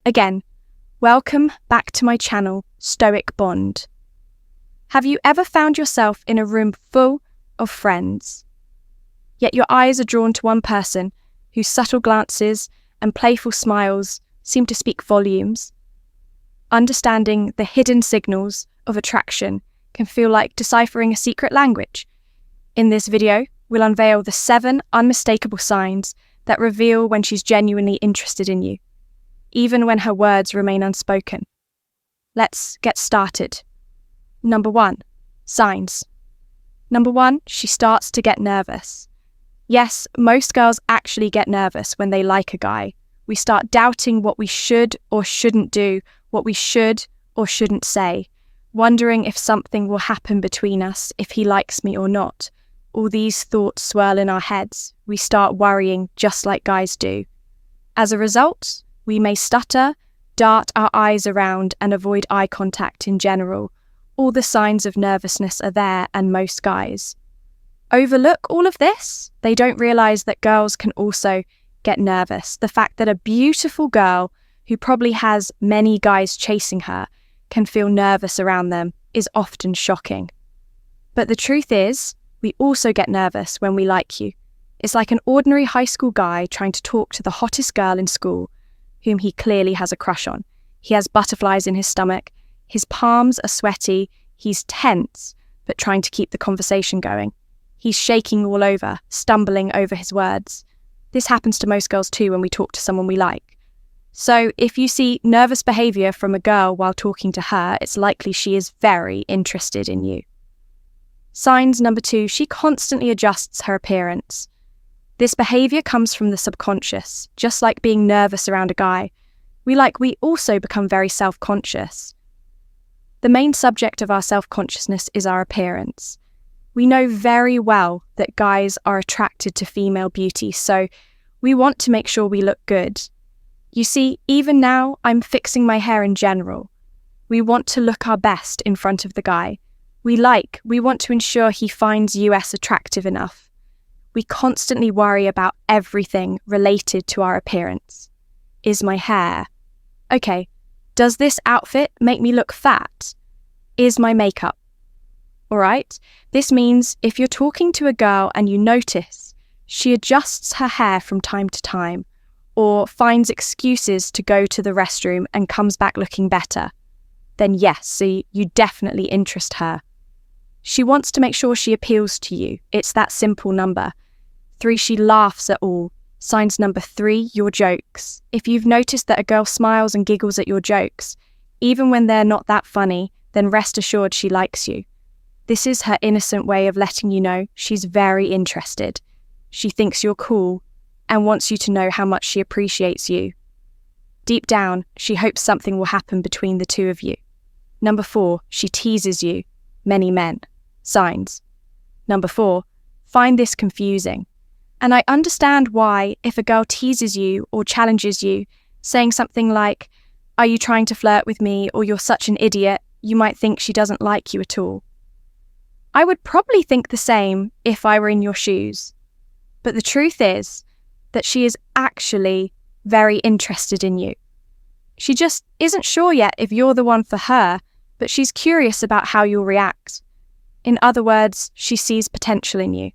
Again, welcome back to my channel, Stoic Bond. Have you ever found yourself in a room full of friends, yet your eyes are drawn to one person whose subtle glances and playful smiles seem to speak volumes? Understanding the hidden signals of attraction can feel like deciphering a secret language. In this video, we'll unveil the 7 unmistakable signs that reveal when she's genuinely interested in you, even when her words remain unspoken. Let's get started. Number 1. Signs. Number 1, she starts to get nervous. Yes, most girls actually get nervous when they like a guy. We start doubting what we should or shouldn't do, what we should or shouldn't say, wondering if something will happen between us, if he likes me or not. All these thoughts swirl in our heads. We start worrying just like guys do. As a result, we may stutter, dart our eyes around, and avoid eye contact in general. All the signs of nervousness are there, and most guys overlook all of this. They don't realize that girls can also get nervous. The fact that a beautiful girl who probably has many guys chasing her can feel nervous around them is often shocking. But the truth is, we also get nervous when we like you. It's like an ordinary high school guy trying to talk to the hottest girl in school, whom he clearly has a crush on. He has butterflies in his stomach, his palms are sweaty, he's tense, but trying to keep the conversation going. He's shaking all over, stumbling over his words. This happens to most girls too when we talk to someone we like. So if you see nervous behaviour from a girl while talking to her, it's likely she is very interested in you. Signs number 2, she constantly adjusts her appearance. This behaviour comes from the subconscious, just like being nervous around a guy. We also become very self-conscious. The main subject of our self-consciousness is our appearance. We know very well that guys are attracted to female beauty, so we want to make sure we look good. You see, even now, I'm fixing my hair in general. We want to look our best in front of the guy. We want to ensure he finds us attractive enough. We constantly worry about everything related to our appearance. Is my hair? Okay, does this outfit make me look fat? Is my makeup? Alright, this means if you're talking to a girl and you notice she adjusts her hair from time to time, or finds excuses to go to the restroom and comes back looking better, then yes, so you definitely interest her. She wants to make sure she appeals to you. It's that simple. Number 3, she laughs at all. Signs number 3, your jokes. If you've noticed that a girl smiles and giggles at your jokes, even when they're not that funny, then rest assured she likes you. This is her innocent way of letting you know she's very interested. She thinks you're cool and wants you to know how much she appreciates you. Deep down, she hopes something will happen between the two of you. Number 4, she teases you. Many men. Signs. Number 4, find this confusing. And I understand why, if a girl teases you or challenges you, saying something like, "Are you trying to flirt with me?" or "You're such an idiot," you might think she doesn't like you at all. I would probably think the same if I were in your shoes. But the truth is that she is actually very interested in you. She just isn't sure yet if you're the one for her, but she's curious about how you'll react. In other words, she sees potential in you.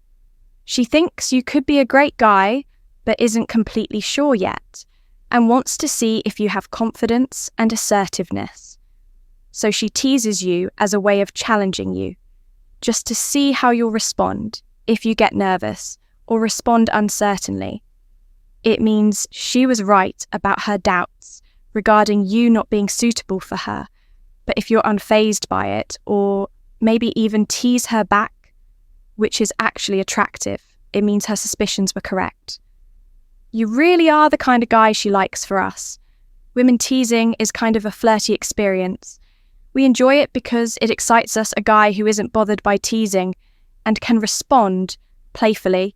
She thinks you could be a great guy, but isn't completely sure yet, and wants to see if you have confidence and assertiveness. So she teases you as a way of challenging you, just to see how you'll respond if you get nervous or respond uncertainly. It means she was right about her doubts regarding you not being suitable for her, but if you're unfazed by it, or maybe even tease her back, which is actually attractive, it means her suspicions were correct. You really are the kind of guy she likes for us. Women teasing is kind of a flirty experience. We enjoy it because it excites us. A guy who isn't bothered by teasing and can respond playfully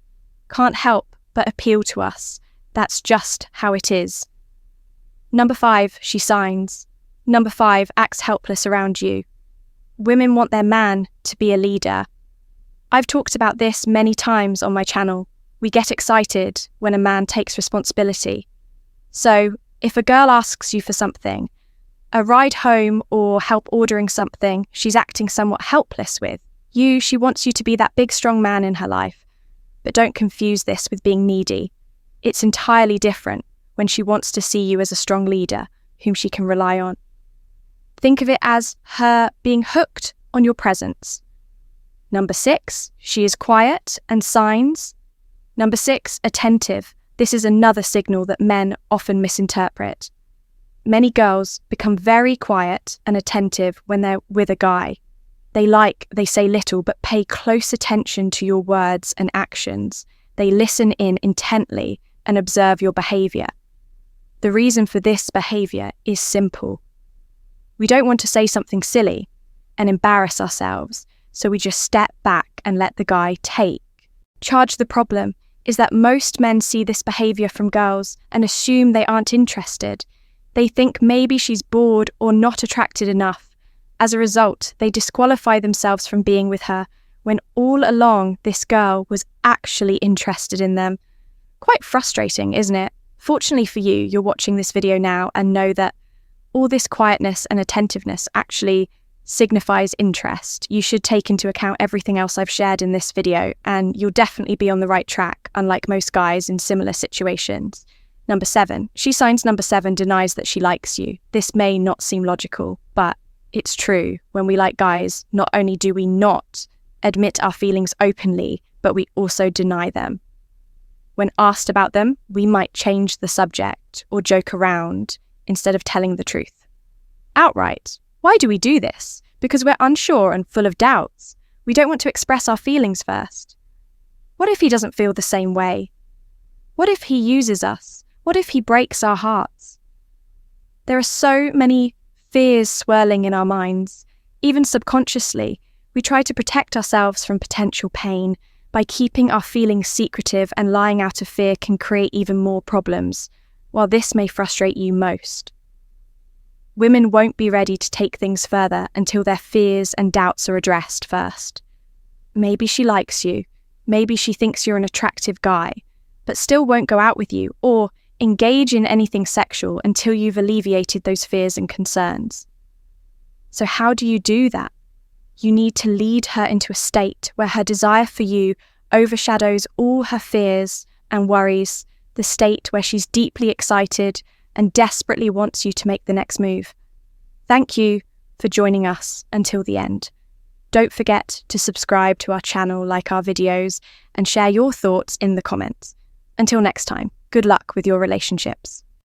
can't help but appeal to us. That's just how it is. Number 5, she signs. Number 5, acts helpless around you. Women want their man to be a leader. I've talked about this many times on my channel. We get excited when a man takes responsibility. So If a girl asks you for something, a ride home or help ordering something she's acting somewhat helpless with, she wants you to be that big strong man in her life. But don't confuse this with being needy. It's entirely different when she wants to see you as a strong leader whom she can rely on. Think of it as her being hooked on your presence. Number 6, she is quiet and signs. Number 6, attentive. This is another signal that men often misinterpret. Many girls become very quiet and attentive when they're with a guy. They say little but pay close attention to your words and actions. They listen in intently and observe your behaviour. The reason for this behaviour is simple. We don't want to say something silly and embarrass ourselves, so we just step back and let the guy take. The problem is that most men see this behaviour from girls and assume they aren't interested. They think maybe she's bored or not attracted enough. As a result, they disqualify themselves from being with her, when all along this girl was actually interested in them. Quite frustrating, isn't it? Fortunately for you, you're watching this video now and know that all this quietness and attentiveness actually signifies interest. You should take into account everything else I've shared in this video, and you'll definitely be on the right track, unlike most guys in similar situations. Number 7. She signs number 7 denies that she likes you. This may not seem logical, but it's true. When we like guys, not only do we not admit our feelings openly, but we also deny them. When asked about them, we might change the subject or joke around instead of telling the truth outright. Why do we do this? Because we're unsure and full of doubts. We don't want to express our feelings first. What if he doesn't feel the same way? What if he uses us? What if he breaks our hearts? There are so many fears swirling in our minds. Even subconsciously, we try to protect ourselves from potential pain. By keeping our feelings secretive and lying out of fear can create even more problems, while this may frustrate you most. Women won't be ready to take things further until their fears and doubts are addressed first. Maybe she likes you, maybe she thinks you're an attractive guy, but still won't go out with you or engage in anything sexual until you've alleviated those fears and concerns. So how do you do that? You need to lead her into a state where her desire for you overshadows all her fears and worries, the state where she's deeply excited and desperately wants you to make the next move. Thank you for joining us until the end. Don't forget to subscribe to our channel, like our videos, and share your thoughts in the comments. Until next time, good luck with your relationships.